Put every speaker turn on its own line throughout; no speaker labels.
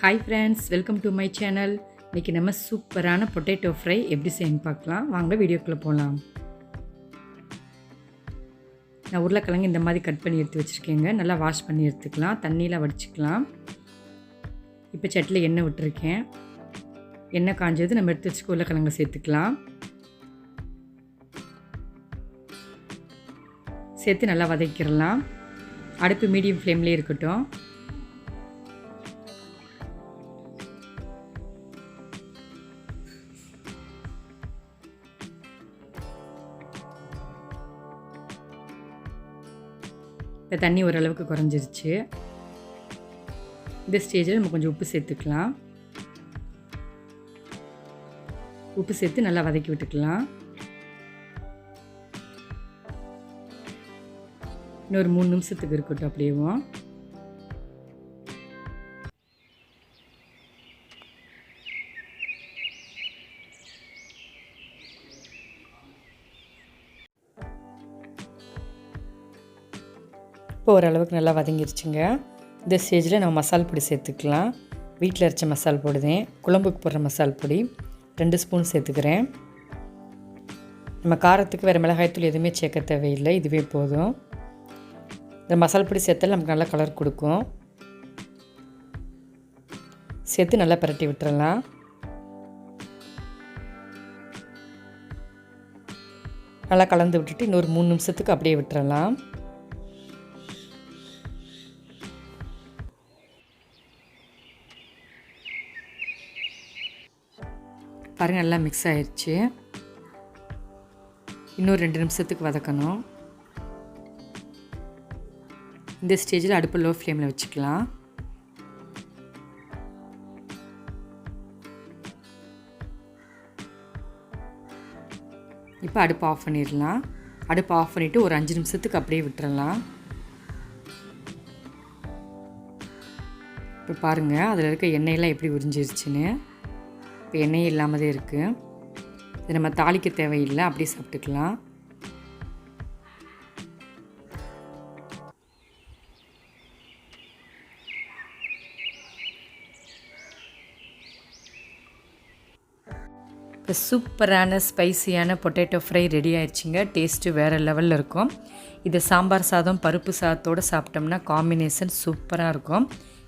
Hi friends, welcome to my channel. இன்னைக்கு நம்ம சூப்பரான பொட்டேட்டோ ஃப்ரை எப்படி செய்யணும்னு பார்க்கலாம். வாங்க வீடியோக்குள்ள போலாம். நான் உருளைக்கிழங்கு இந்த மாதிரி கட் பண்ணி எடுத்து வச்சிருக்கேங்க. நல்லா வாஷ் பண்ணி எடுத்துக்கலாம். தண்ணியில வடிச்சுக்கலாம். இப்போ சட்டில எண்ணெய் விட்டுருக்கேன். எண்ணெய் காஞ்சது நம்ம எடுத்து வச்சுக்க உருளைக்கிழங்கு சேர்த்துக்கலாம். சேர்த்து நல்லா வதக்கிடலாம். அடுப்பு மீடியம் ஃப்ளேம்லேயே இருக்கட்டும். இப்போ தண்ணி ஓரளவுக்கு குறைஞ்சிருச்சு. இந்த ஸ்டேஜில் நம்ம கொஞ்சம் உப்பு சேர்த்துக்கலாம். உப்பு சேர்த்து நல்லா வதக்கி விட்டுக்கலாம். இன்னொரு 3 நிமிஷத்துக்கு இருக்கட்டும் அப்படியேவும். இப்போ ஓரளவுக்கு நல்லா வதங்கிருச்சுங்க. இந்த ஸ்டேஜில் நம்ம மசால் பொடி சேர்த்துக்கலாம். வீட்டில் அரைச்ச மசால் போடுதேன். குழம்புக்கு போடுற மசால் பொடி 2 ஸ்பூன் சேர்த்துக்கிறேன். நம்ம காரத்துக்கு வேறு மிளகாய்த்தூள் எதுவுமே சேர்க்க தேவையில்லை, இதுவே போதும். இந்த மசால் பொடி சேர்த்தால் நமக்கு நல்லா கலர் கொடுக்கும். சேர்த்து நல்லா பிரட்டி விட்டுறலாம். நல்லா கலந்து விட்டுட்டு இன்னொரு 3 நிமிஷத்துக்கு அப்படியே விட்டுறலாம். பாருங்கள், நல்லா மிக்ஸ் ஆயிடுச்சு. இன்னொரு 2 நிமிஷத்துக்கு வதக்கணும். இந்த ஸ்டேஜில் அடுப்பு லோ ஃப்ளேமில் வச்சுக்கலாம். இப்போ அடுப்பு ஆஃப் பண்ணிடலாம். அடுப்பு ஆஃப் பண்ணிவிட்டு ஒரு 5 நிமிஷத்துக்கு அப்படியே விட்டுறலாம். இப்போ பாருங்கள், அதில் இருக்க எண்ணெயெல்லாம் எப்படி உறிஞ்சிருச்சுன்னு. இப்போ எண்ணெய் இல்லாமலே இருக்குது. இது நம்ம தாளிக்க தேவையில்லை, அப்படியே சாப்பிட்டுக்கலாம். இப்போ சூப்பரான ஸ்பைசியான பொட்டேட்டோ ஃப்ரை ரெடி ஆயிடுச்சுங்க. டேஸ்ட்டு வேறு லெவலில் இருக்கும். இதை சாம்பார் சாதம் பருப்பு சாதத்தோடு சாப்பிட்டோம்னா காம்பினேஷன் சூப்பராக இருக்கும்.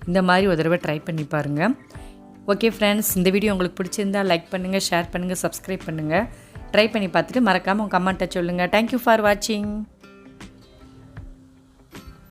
இந்த மாதிரி ஒரு தடவை ட்ரை பண்ணி பாருங்கள். ஓகே ஃப்ரெண்ட்ஸ், இந்த வீடியோ உங்களுக்கு பிடிச்சிருந்தால் லைக் பண்ணுங்கள், ஷேர் பண்ணுங்கள், சப்ஸ்கிரைப் பண்ணுங்கள். ட்ரை பண்ணி பார்த்துட்டு மறக்காமல் உங்கள் கமெண்ட்டை சொல்லுங்கள். தேங்க்யூ ஃபார் வாட்சிங்.